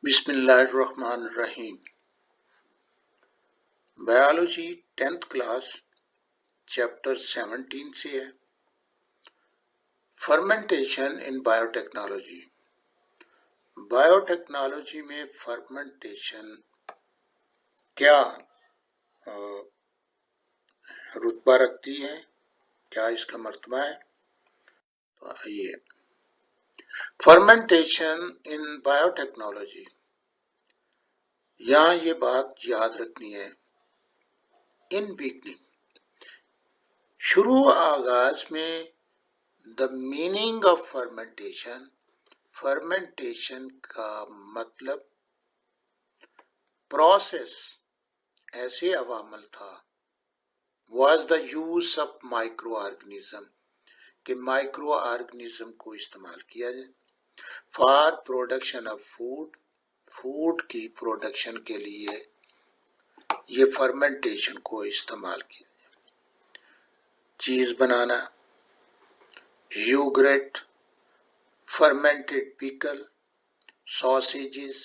बिस्मिल्लाहिर्रहमानिर्रहीम। Biology 10th class chapter 17 से है, फर्मेंटेशन इन बायोटेक्नोलॉजी। बायोटेक्नोलॉजी में फर्मेंटेशन क्या रुतबा रखती है, क्या इसका मर्तबा है। तो आइए, फर्मेंटेशन इन बायोटेक्नोलॉजी, यहाँ ये बात याद रखनी है। इन बिगनिंग, शुरू आगाज में, the meaning of fermentation, fermentation का मतलब प्रोसेस ऐसे अवामल था, was the use of micro organism, कि माइक्रो ऑर्गेनिज्म को इस्तेमाल किया जाए for production of food, food की प्रोडक्शन के लिए ये फर्मेंटेशन को इस्तेमाल किया। चीज बनाना, yogurt, fermented pickle, sausages,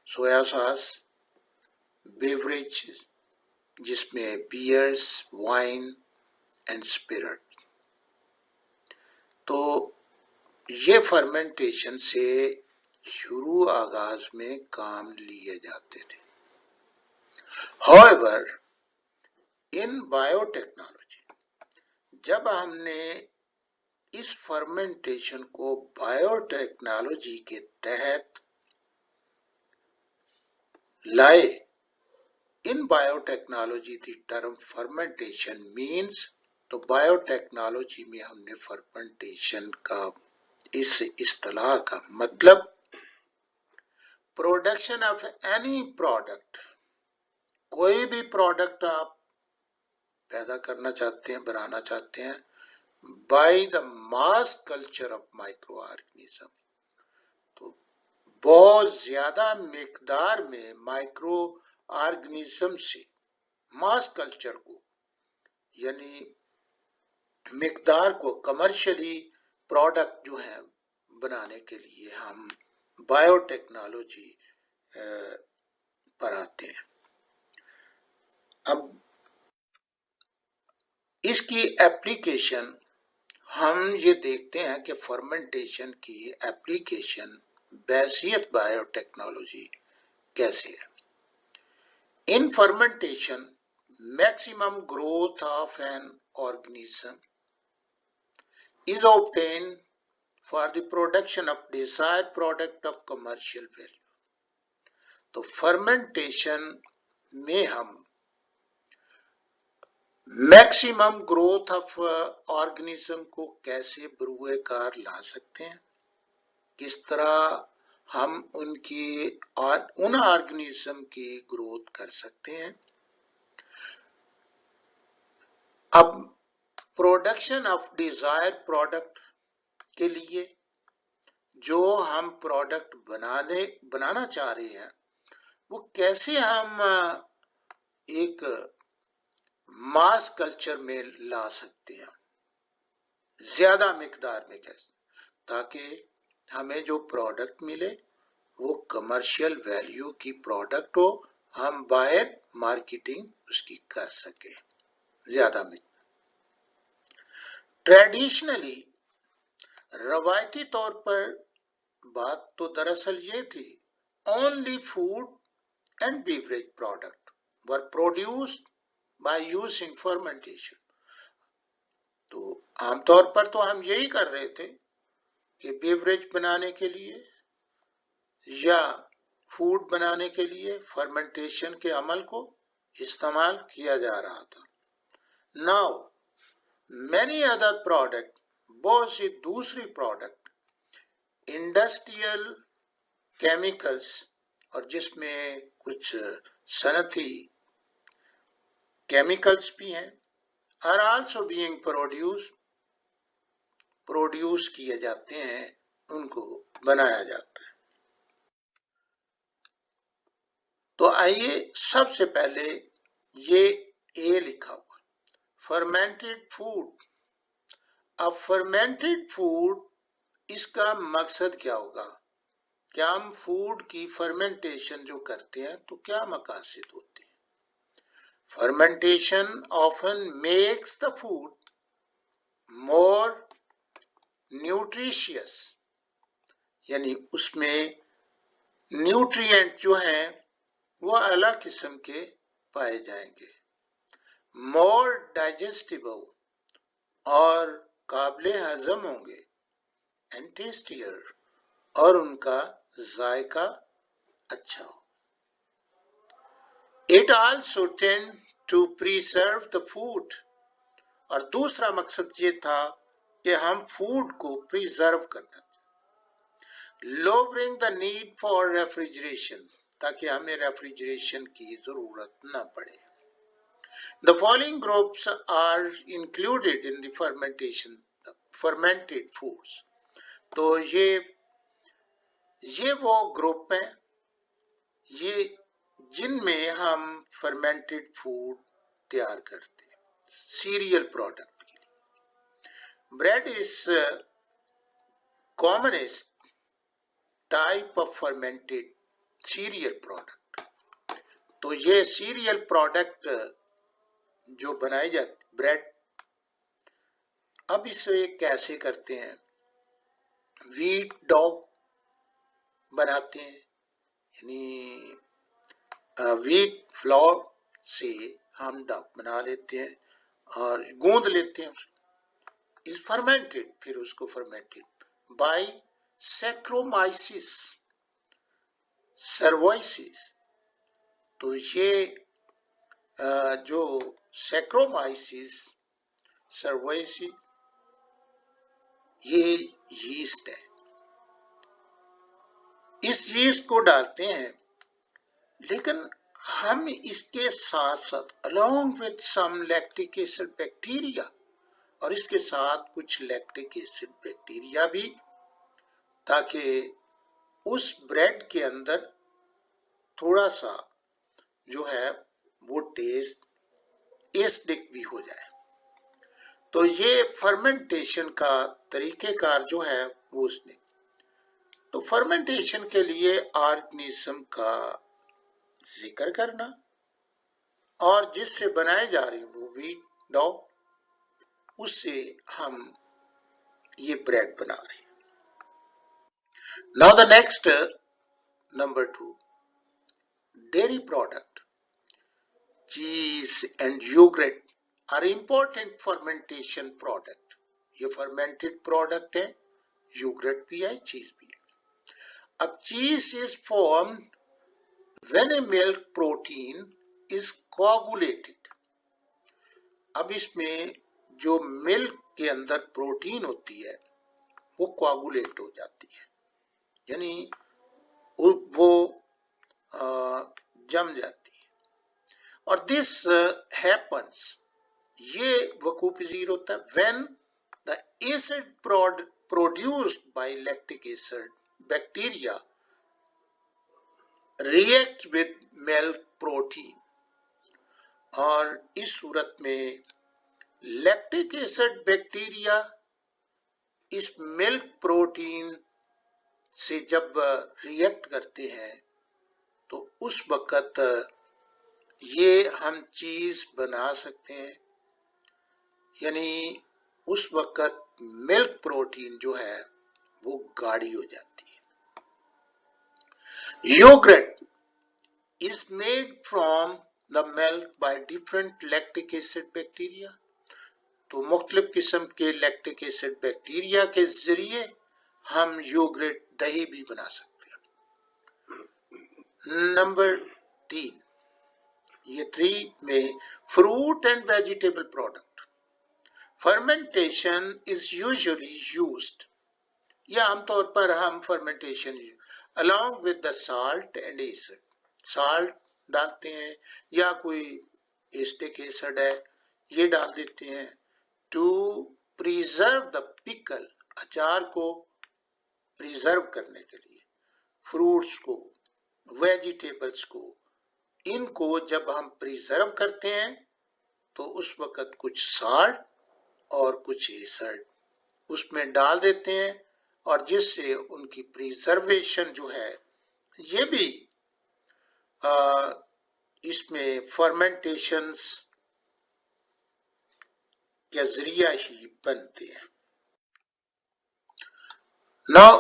soya sauce, beverages जिसमें बियर्स, वाइन एंड स्पिरिट। तो ये फर्मेंटेशन से शुरू आगाज में काम लिए जाते थे। However, इन बायोटेक्नोलॉजी, जब हमने इस फर्मेंटेशन को बायोटेक्नोलॉजी के तहत लाए, इन biotechnology the term fermentation means, तो बायोटेक्नोलॉजी में हमने फर्मेंटेशन का इस इस्तिलाह का मतलब प्रोडक्शन ऑफ एनी प्रोडक्ट, कोई भी प्रोडक्ट आप पैदा करना चाहते हैं, बनाना चाहते हैं, by the mass culture of micro organism, तो बहुत ज्यादा मिकदार में माइक्रो ऑर्गेनिज्म से मास कल्चर को, यानी मिकदार को कमर्शियली प्रोडक्ट जो है बनाने के लिए हम बायोटेक्नोलॉजी पर आते हैं। अब इसकी एप्लीकेशन हम ये देखते हैं कि फर्मेंटेशन की एप्लीकेशन बैसियत बायोटेक्नोलॉजी कैसे है। In fermentation, maximum growth of an organism is obtained for the production of desired product of commercial value। तो फर्मेंटेशन में हम मैक्सिमम ग्रोथ ऑफ ऑर्गेनिज्म को कैसे बरूए कार ला सकते हैं, किस तरह हम उनकी और उन ऑर्गेनिज्म की ग्रोथ कर सकते हैं। अब प्रोडक्शन ऑफ डिजायर प्रोडक्ट के लिए जो हम प्रोडक्ट बनाना चाह रहे हैं, वो कैसे हम एक मास कल्चर में ला सकते हैं, ज्यादा मिकदार में कैसे, ताकि हमें जो प्रोडक्ट मिले वो कमर्शियल वैल्यू की प्रोडक्ट हो, हम बाहर मार्केटिंग उसकी कर सके ज्यादा में। ट्रेडिशनली, रवायती तौर पर बात तो दरअसल ये थी, only food and beverage product were produced by using fermentation. तो आमतौर पर तो हम यही कर रहे थे कि बेवरेज बनाने के लिए या फूड बनाने के लिए फर्मेंटेशन के अमल को इस्तेमाल किया जा रहा था। नाउ मैनी अदर प्रोडक्ट, बहुत सी दूसरी प्रोडक्ट, इंडस्ट्रियल केमिकल्स, और जिसमें कुछ सनती केमिकल्स भी हैं, आर आल्सो बीइंग प्रोड्यूस किए जाते हैं, उनको बनाया जाता है। तो आइए सबसे पहले ये ए लिखा हुआ फर्मेंटेड फूड। अब फर्मेंटेड फूड, इसका मकसद क्या होगा कि हम फूड की फर्मेंटेशन जो करते हैं तो क्या मकासद होते हैं। Fermentation often makes the food more nutritious, यानी उसमें न्यूट्रिएंट जो हैं वो अलग किस्म के पाए जाएंगे। मोर डाइजेस्टिबल, और काबिल हजम होंगे। एंड टेस्टियर, और उनका जायका अच्छा हो। It also tend to preserve the food, और दूसरा मकसद ये था कि हम फूड को प्रिजर्व करना, lowering the need for refrigeration, ताकि हमें रेफ्रिजरेशन की जरूरत न पड़े। The following groups are included in the fermentation, fermented foods. तो ये वो ग्रुप हैं ये जिनमें हम फर्मेंटेड फूड तैयार करते हैं। सीरियल प्रोडक्ट के लिए bread is commonest type of fermented serial product. तो ये सीरियल प्रोडक्ट जो बनाई जाती ब्रेड, अब इसे कैसे करते हैं। व्हीट डॉ बनाते हैं, यानी व्हीट फ्लोर से हम डॉ बना लेते हैं और गूंद लेते हैं। इज फर्मेंटेड, फिर उसको फर्मेंटेड बाय सैक्रोमाइसिस सर्वोइसिस। तो ये जो सैक्रोमाइसिस सर्वोइसिस ये यीस्ट है। इस यीस्ट को डालते हैं, लेकिन हम इसके साथ साथ along with some lactic acid bacteria, और इसके साथ कुछ लैक्टिक एसिड बैक्टीरिया भी, ताकि उस ब्रेड के अंदर थोड़ा सा जो है वो टेस्ट एसिडिक भी हो जाए। तो ये फर्मेंटेशन का तरीकेकार जो है वो उसने, तो फर्मेंटेशन के लिए ऑर्गेनिज्म का जिक्र करना, और जिससे बनाए जा रहे वो व्हीट डॉ, उससे हम ये ब्रेड बना रहे हैं। Now the next number 2, dairy product. Cheese and yogurt are important fermentation product. ये फर्मेंटेड प्रोडक्ट है, योगर्ट भी है, चीज भी है। अब cheese is form when a milk protein is coagulated। अब इसमें जो मिल्क के अंदर प्रोटीन होती है वो कोआगुलेट हो जाती है, यानी वो जम जाती है। और दिस हैपन्स, ये वकूअ पज़ीर होता है when the acid produced by lactic acid bacteria react with milk protein। और इस सूरत में लैक्टिक एसिड बैक्टीरिया इस मिल्क प्रोटीन से जब रिएक्ट करते हैं तो उस वक्त ये हम चीज बना सकते हैं, यानी उस वक्त मिल्क प्रोटीन जो है वो गाढ़ी हो जाती है। Yogurt is made from the milk by different lactic acid bacteria। तो मुख्तलिफ किस्म के लैक्टिक एसिड बैक्टीरिया के जरिए हम योगर्ट दही भी बना सकते हैं। नंबर 3, ये 3 में fruit and vegetable product. Fermentation is usually used, या आमतौर पर हम fermentation along with the salt and acid, salt डालते हैं या कोई एसिटिक एसिड है ये डाल देते हैं, टू प्रिजर्व द पिकल, अचार को प्रिजर्व करने के लिए, फ्रूट्स को, वेजिटेबल्स को, इनको जब हम प्रिजर्व करते हैं तो उस वक्त कुछ साल्ट और कुछ एसिड उसमें डाल देते हैं और जिससे उनकी प्रिजर्वेशन जो है ये भी इसमें फर्मेंटेशंस के जरिया ही बनते हैं। Now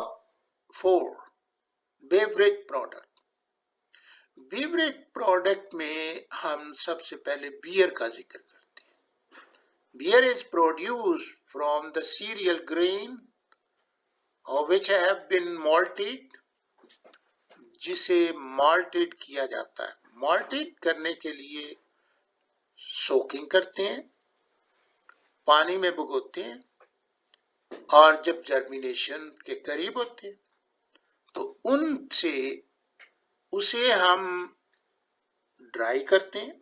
4 beverage product. Beverage product में हम सबसे पहले बियर का जिक्र करते हैं। Beer is produced from the cereal grain which have been malted, जिसे malted किया जाता है। malted करने के लिए सोकिंग करते हैं, पानी में भिगोते हैं, और जब जर्मिनेशन के करीब होते हैं तो उसे हम ड्राई करते हैं,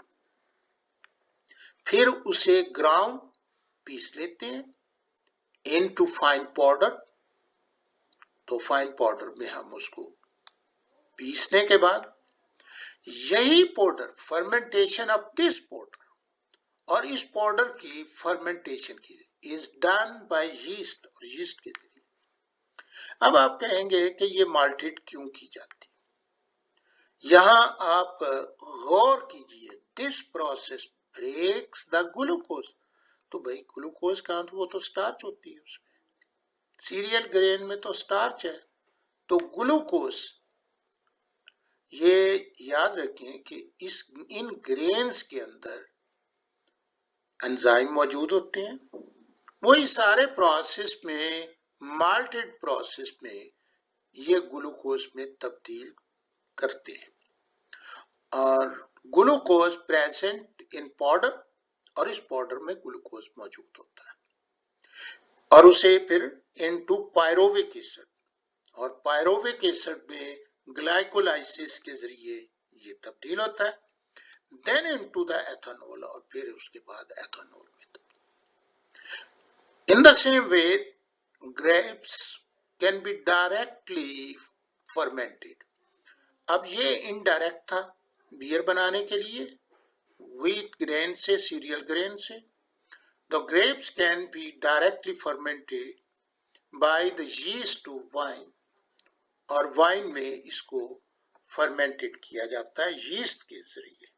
फिर उसे ग्राउंड पीस लेते हैं इनटू फाइन पाउडर। तो फाइन पाउडर में हम उसको पीसने के बाद यही powder fermentation of this powder, और इस पाउडर की फर्मेंटेशन की इज डन बाय यीस्ट, और यीस्ट के जरिए। अब आप कहेंगे कि ये माल्टेड क्यों की जाती है? यहां आप गौर कीजिए, this process breaks the glucose. तो भाई ग्लूकोज कहां, तो वो तो स्टार्च होती है उसमें, सीरियल ग्रेन में तो स्टार्च है। तो ग्लूकोज, ये याद रखें कि इन ग्रेन्स के अंदर एंजाइम मौजूद होते हैं, वही सारे प्रोसेस में, माल्टेड प्रोसेस में ये ग्लूकोज में तब्दील करते हैं, और ग्लूकोज प्रेजेंट इन पाउडर, और इस पाउडर में ग्लूकोज मौजूद होता है, और उसे फिर इनटू पायरोविक एसिड, और पायरोविक एसिड में ग्लाइकोलाइसिस के जरिए ये तब्दील होता है, देन इनटू द एथेनॉल, और फिर उसके बाद एथेनॉल में। In the same way grapes can be directly fermented. अब ये इनडायरेक्ट था बियर बनाने के लिए, व्हीट ग्रेन से, सीरियल ग्रेन से। The grapes can be directly fermented by the yeast to wine, और वाइन में इसको फर्मेंटेड किया जाता है यीस्ट के जरिए।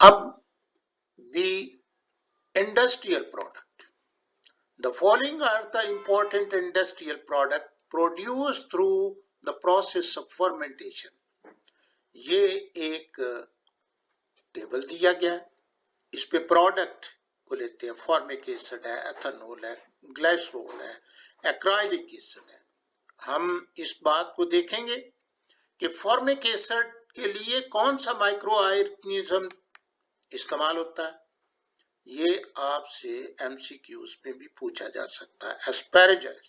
अब the industrial product. The following are the important industrial product produced through the process of fermentation. ये एक टेबल दिया गया है, इस पे प्रोडक्ट को लेते हैं, फॉर्मिक एसिड है, एथेनॉल है, ग्लाइसरोल है, एक्राइलिक एसिड है। हम इस बात को देखेंगे कि फॉर्मिक एसिड के लिए कौन सा माइक्रो ऑर्गेनिज्म इस्तेमाल होता है। ये आपसे एमसीक्यूज में भी पूछा जा सकता है। एस्पैरेगस।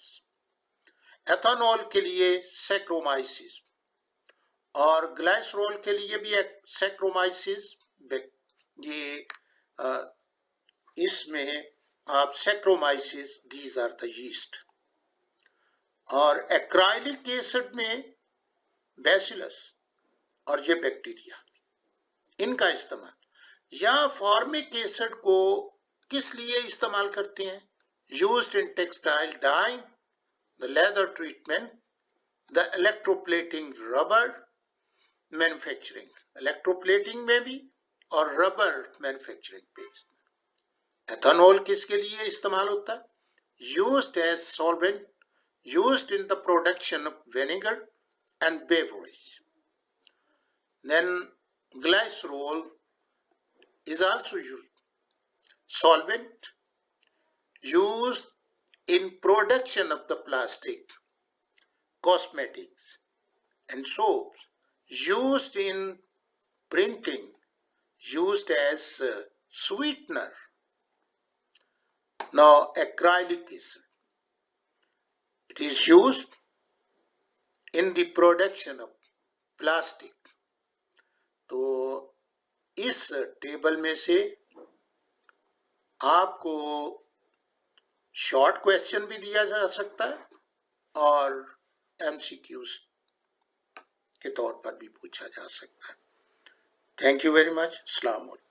एथेनॉल के लिए सैक्रोमाइसिस, और ग्लाइसरोल के लिए भी सैक्रोमाइसिस। ये इसमें आप saccharomyces, these are the yeast, और एक्राइलिक एसिड में बैसिलस, और ये बैक्टीरिया, इनका इस्तेमाल। या फॉर्मिक एसिड को किस लिए इस्तेमाल करते हैं? Used in textile dyeing, the leather treatment, the electroplating rubber manufacturing, electroplating में भी और रबर मैन्युफैक्चरिंग पे। एथेनॉल किसके लिए इस्तेमाल होता है? Used as solvent, used in the production of vinegar and beverage. Then glycerol is also used, solvent, used in production of the plastic, cosmetics and soaps, used in printing, used as sweetener. Now acrylic acid, it is used in the production of plastic. तो इस table में से आपको short question भी दिया जा सकता है और एमसीक्यूज के तौर पर भी पूछा जा सकता है। Thank you very much. अस्सलाम वालेकुम।